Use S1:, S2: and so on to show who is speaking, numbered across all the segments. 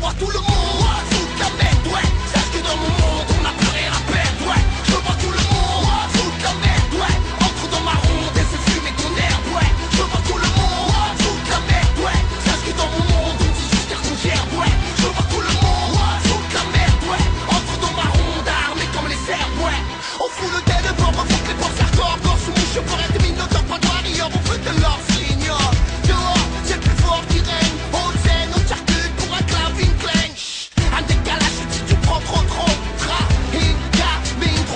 S1: vois tout le monde foutre la merde, ouais. Sache que dans mon monde on n'a plus rien à perdre, ouais. Je vois tout le monde foutre la merde, ouais. Entre dans ma ronde et fais fumer ton herbe, ouais. Je vois tout le monde foutre la merde, ouais. Sache que dans mon monde on dit juste qu'on gerbe, ouais. Je vois tout le monde foutre la merde, ouais. Entre dans ma ronde armée comme les serbes, ouais. On fout le dé de bord, on fout que les portes hardcore. Corps sous mouche pour être minotaure, pas de warrior. On veut de l'or, s'ignore. Dehors, c'est le plus fort qui règne. On scène, on charcute pour un clavin clang. Un décalage si tu prends trop.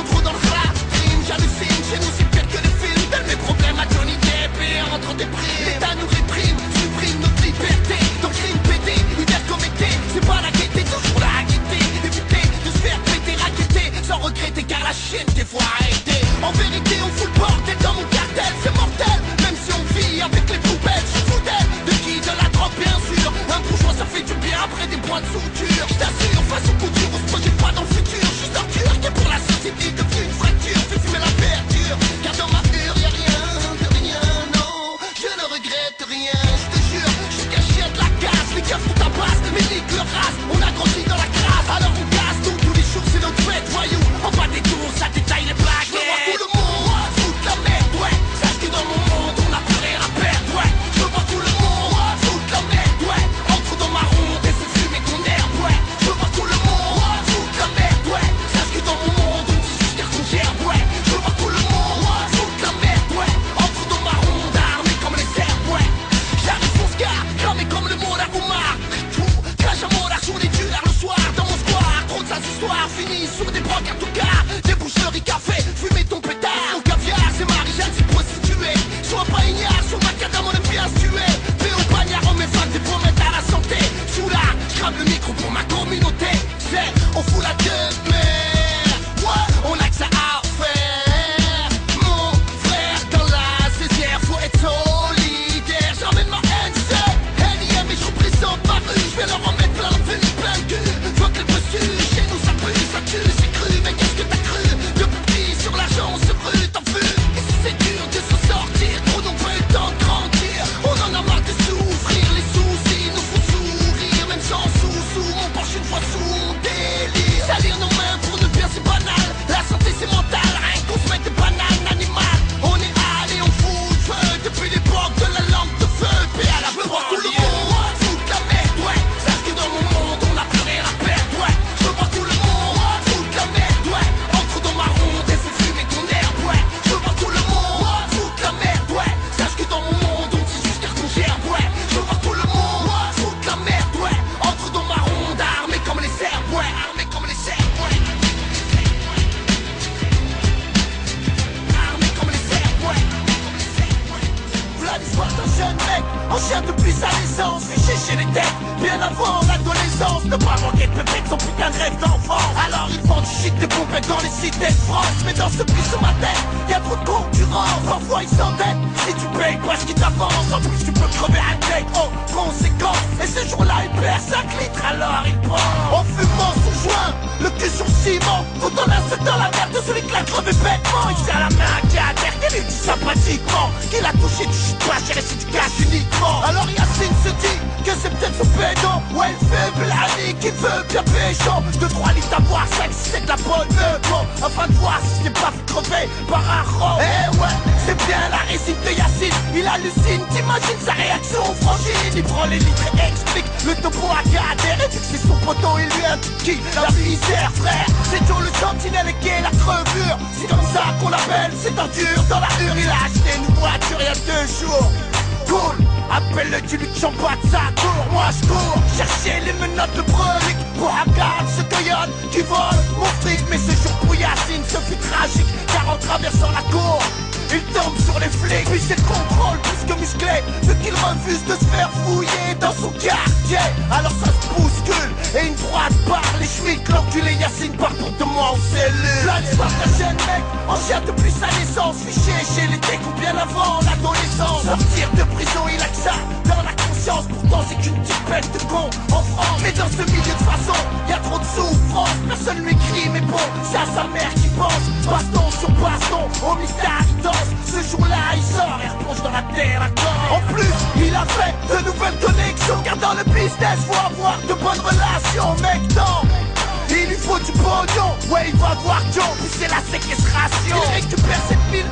S1: Trop dans le rap, crime, j'hallucine. Chez nous c'est pire que les films. Donne mes problèmes à Johnny Depp et entre des primes. L'État nous réprime, supprime notre liberté. Donc crime pété, hiver comme été. C'est pas la gaieté, toujours la gaieté. Éviter de se faire péter, raqueter sans regretter car la chienne des fois a été. En vérité on fout le bordel dans mon cartel, c'est mortel. Même si on vit avec les poubelles, je fous d'elle. De qui? De la drogue bien sûr. Un bourgeois ça fait du bien après des points de suture. Je t'assure, face aux coutures, on se projette pas dans le futur. Juste d'ordure qui est pour la société devenu une fracture. Fais fumer la verdure, car dans ma hure y'a rien de rien, non. Je ne regrette rien, je te jure. Je suis caché de la casse, les keufs font ta passe. Mais nique leur race, on a grandi dans la crasse. Alors on casse tout, tous les jours c'est notre fête, voyou. En bas des tours, ça détaille les plaques. Je vois tout le monde foutre la merde, ouais. Sache que dans mon monde on n'a plus rien à perdre, ouais. Je vois tout le monde foutre la merde, ouais. Entre dans ma ronde et fais fumer ton herbe, ouais. Je vois tout le monde foutre la merde, ouais. Sache que dans mon monde on dit juste qu'on gerbe, ouais. Je vois tout le monde foutre la merde, ouais. Entre dans ma ronde armée comme les serbes, ouais. J'arrive mon scar, cramé comme le mot d'Agoumar. Tout, crache à mort sur les durs le soir dans mon square. Trop de sales histoires finies sur des brocs à tout car. Des boucheries café, fumer ton pétard. Mon caviar, c'est Marie-Jeanne, c'est prostituée. Sois pas ignare, sur ma cadavre on est bien tué. Paix au bagnard, on met fin des promesses à la santé. Sous là, je crame le micro pour ma communauté. C'est, on fout la demeure. Ouais, on a que ça à faire. Mon frère dans la césière, faut être solidaire. J'emmène ma haine, c'est NIM et je représente ma rue. Je vais leur en mettre plein la venue, plein de cul. Je vois que le bossu, chez nous ça pue, ça tue, c'est cru. Mais qu'est-ce que t'as cru? Depuis petit sur l'argent, on se rue, t'en veux. Et si c'est dur de s'en sortir, trop n'ont pas eu le temps de grandir. On en a marre de souffrir, les soucis nous font sourire. Même sans sous-sous, on penche une fois sous mon délire. Salir nos mains pour ne bien c'est banal. La santé c'est mental, rien qu'on se mette des bananes animales. On est allé, on fout le feu depuis l'époque de la lampe de feu. Paix à la banlieue. Tout le monde fout la merde, ouais. Sache que dans mon monde on n'a plus rien à perdre, ouais. Je vois tout le monde fout la merde, ouais. Entre dans ma ronde et fais fumer ton herbe, ouais. Je vois tout le monde fout la merde, ouais. Sache que dans mon monde on dit juste qu'on gerbe, ouais. Je vois tout le monde fout la merde, ouais. Entre dans ma ronde armée comme les serbes, ouais. Armée comme les serbes, ouais. Armée comme les serbes, ouais. Voilà l'histoire d'un jeune mec, en chien depuis sa naissance, fiché chez les têtes, bien avant l'adolescence. Ne pas manquer de pépé son putain de rêve d'enfant. Alors il vend du shit des pompettes dans les cités de France. Mais dans ce prix sur ma tête, y'a trop de concurrence. Parfois ils s'endettent, si tu payes pas ce qui t'avance. En plus tu peux crever un tech, oh, conséquence. Et ce jour-là il perd 5 litres, alors il prend. En fumant son joint, le cul sur le ciment, tout en insultant la merde de celui qui l'a crevé bêtement. Il tient la main qui a terre, qu'il lui dit sympathiquement qu'il a touché du shit pas cher et si tu caches uniquement. Alors Yacine se dit que c'est peut-être son pédant. Ouais il fait blani qui veut bien péchant. 2-3 litres à boire, 5 c'est de la bonne bon. Afin de voir si c'est pas fait crever par un rond. Eh ouais, c'est bien la récite de Yacine. Il hallucine, t'imagines sa réaction aux frangines. Il prend les litres et explique le topo à cadère. Et vu que c'est son poteau, il lui indique qui la misère frère. C'est Joe le sentinelle et qui est la crevure. C'est comme ça qu'on l'appelle, c'est un dur dans la hure. Il a acheté une voiture il y a 2 jours. Cool, appelle-le, tu lui chante pas de sa tour. Moi je cours, chercher les menottes de brelique. Pour Haggard, ce coyote qui vole mon fric. Mais ce jour pour Yacine, ce fut tragique. Car en traversant la cour, il tombe sur les flics. Puis c'est le contrôle plus que musclé, vu qu'il refuse de se faire fouiller dans son quartier. Alors ça se bouscule, et une droite part les schmicks. L'enculé Yacine part pour de moi en cellule. Là l'histoire d'un jeune mec, en chien depuis sa naissance. Fiché chez les techs ou bien avant l'adolescence. Sortir de prison, il a que ça dans la conscience. Pourtant c'est qu'une petite bête de con en France. Mais dans ce milieu de façon, y a trop de souffrance. Personne lui crie mais bon, c'est à sa mère qui pense. Baston sur baston, au mystère il danse. Ce jour-là il sort et replonge dans la terre à corps. En plus il a fait de nouvelles connexions, car dans le bis business, faut avoir de bonnes relations, mec, non. Il lui faut du pognon, ouais il va voir John, puis c'est la séquestration. Il récupère 7000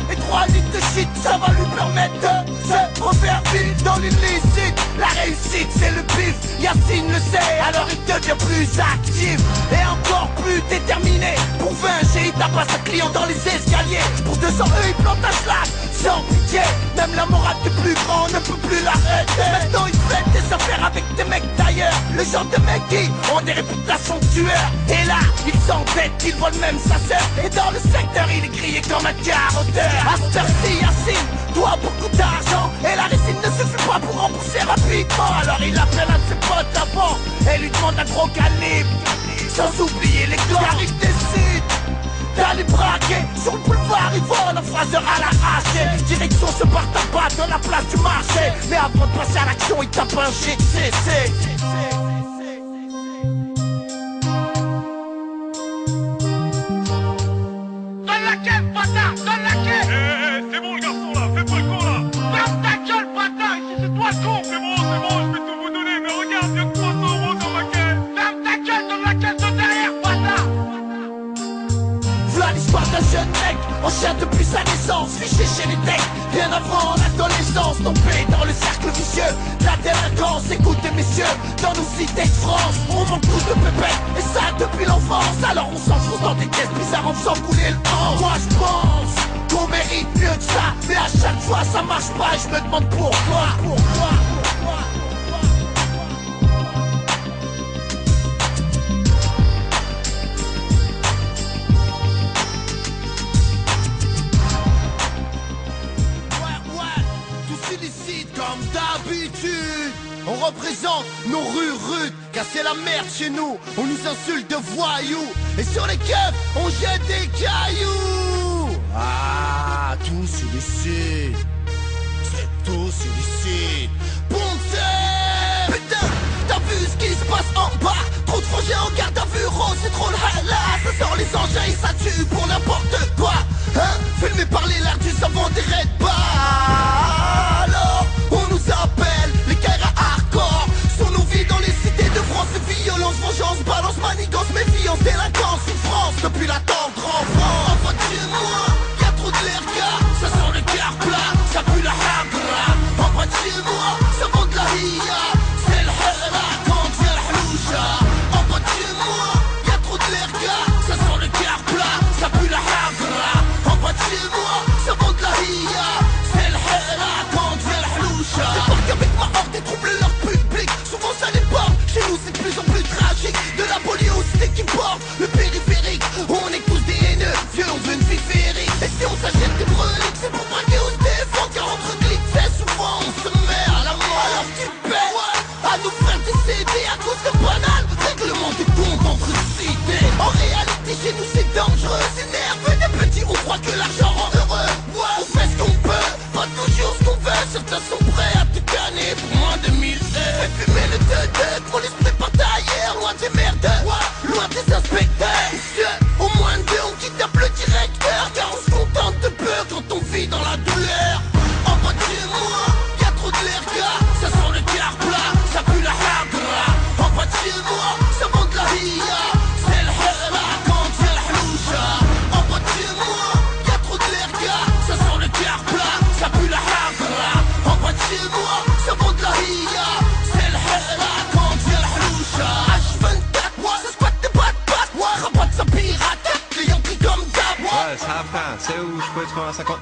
S1: et 3 litres de shit, ça va lui permettre de se refaire vivre dans l'illicite. La réussite c'est le bif, Yacine le sait, alors il devient plus actif et encore plus déterminé. Pour venger, il tabasse un client dans les escaliers. Pour 200 il plante un slash sans pitié. Même la morale du plus grand ne peut plus l'arrêter. Maintenant il fait des affaires avec des mecs d'ailleurs, le genre de mecs qui ont des réputations de tueurs. Et là, ils s'embêtent, ils volent même sa sœur. Et dans le secteur, il est grillé comme un carotteur. À cette heure-ci, Yacine doit beaucoup d'argent, et la résine ne suffit pas pour rembourser rapidement. Alors il appelle un de ses potes avant et lui demande un gros calibre, sans oublier les gars. Car il décide d'aller braquer sur le boulevard, il vole un phraseur à l'arraché. Direction se part tabac dans la place du marché. Mais avant de passer à l'action, il tape un GCC.
S2: C'est bon le garçon là, fais pas le con là.
S3: Ferme ta gueule, bâtard, ici c'est toi le con.
S2: C'est bon, je vais tout vous donner, mais regarde, y'a que 300 € dans ma caisse.
S3: Ferme ta gueule, dans la caisse de derrière, bâtard.
S1: Voilà l'histoire d'un jeune mec, en chien depuis sa naissance, fiché chez les decks, bien avant l'adolescence, tombé dans le cercle vicieux de la délinquance. Écoutez messieurs, dans nos cités de France, on manque tous de pépettes, et ça depuis l'enfance. Alors on s'enfonce dans des caisses bizarres en faisant couler le temps. Moi je pense qu'on mérite mieux que ça, mais à chaque fois ça marche pas et je me demande pourquoi. Tous illicites comme d'habitude. On représente nos rues rudes, car c'est la merde chez nous. On nous insulte de voyous, et sur les keufs on jette des cailloux. Ah, tous illicites, c'est tous illicites. Bonté, putain, t'as vu ce qui se passe en bas? Trop de frangins en garde à vue, rose, c'est trop le hala. Ça sort les engins et ça tue pour n'importe quoi. Hein, filmé par les lards du savant des Red Bars. Alors, on nous appelle les Kaira hardcore. Sur nos vies dans les cités de France, violence, vengeance, balance, manigance, méfiance, délinquance, souffrance depuis la tendre enfance. En bas de chez moi, y'a trop de l'air gars, ça sent le cœur plat, ça pue la hagra. En bas de chez moi, ça vend de la hiya, c'est le hela quand vient la hloucha. En bas de chez moi, y'a trop de l'air gars, ça sent le cœur plat, ça pue la hagra. En bas de chez moi, ça vend de la hiya, c'est le hela quand vient la hloucha. Débarque avec ma horde et trouble leur public, souvent ça les porte, chez nous c'est de plus en plus tragique. De la police aux cités qui portent le périphérique, on est tous des haineux, vieux on veut une vie féerique. Et si on s'achète des breliques, c'est pour braquer ou se défendre, car entre clics c'est souvent on se met à la mort. Alors tu paies à nous faire décéder à cause de banal règlement des comptes entre cités. En réalité chez nous c'est dangereux, c'est nerveux, des petits on croit que l'argent rend heureux. On fait ce qu'on peut, pas toujours ce qu'on veut, certains sont prêts à te canner pour moins de 1000 heures. Et fumer le deux pour l'esprit par tailleur, loin des merdes, loin des inspecteurs. Au moins deux on quitte le directeur, car on se contente de peu quand on vit dans la douleur. En bas de chez moi, y'a trop de l'air gars, ça sent le cœur plat, ça pue la hagra. En bas de chez moi, ça vend de la hiya, c'est le hela quand vient la hloucha. En bas de chez moi, y'a trop de l'air gars, ça sent le cœur plat, ça pue la hagra. En bas de chez moi, ça vend de la hiya, c'est le hela quand vient la hloucha. H24, ça squatte des battes, rabat sa pirate, client pris comme d'hab.
S4: Ouais, ça va, c'est où je peux être à 50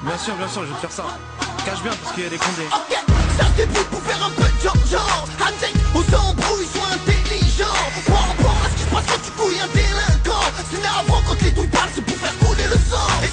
S4: Bien sûr, je vais te faire ça. Cache bien parce qu'il y a des condés.
S1: Ok, ça se débrouille pour faire un peu de genre. Hantek, aux embrouilles, sois intelligent. Par rapport à ce qui se passe quand tu couilles un délinquant. C'est navrant quand les douilles parlent, c'est pour faire couler le sang. Et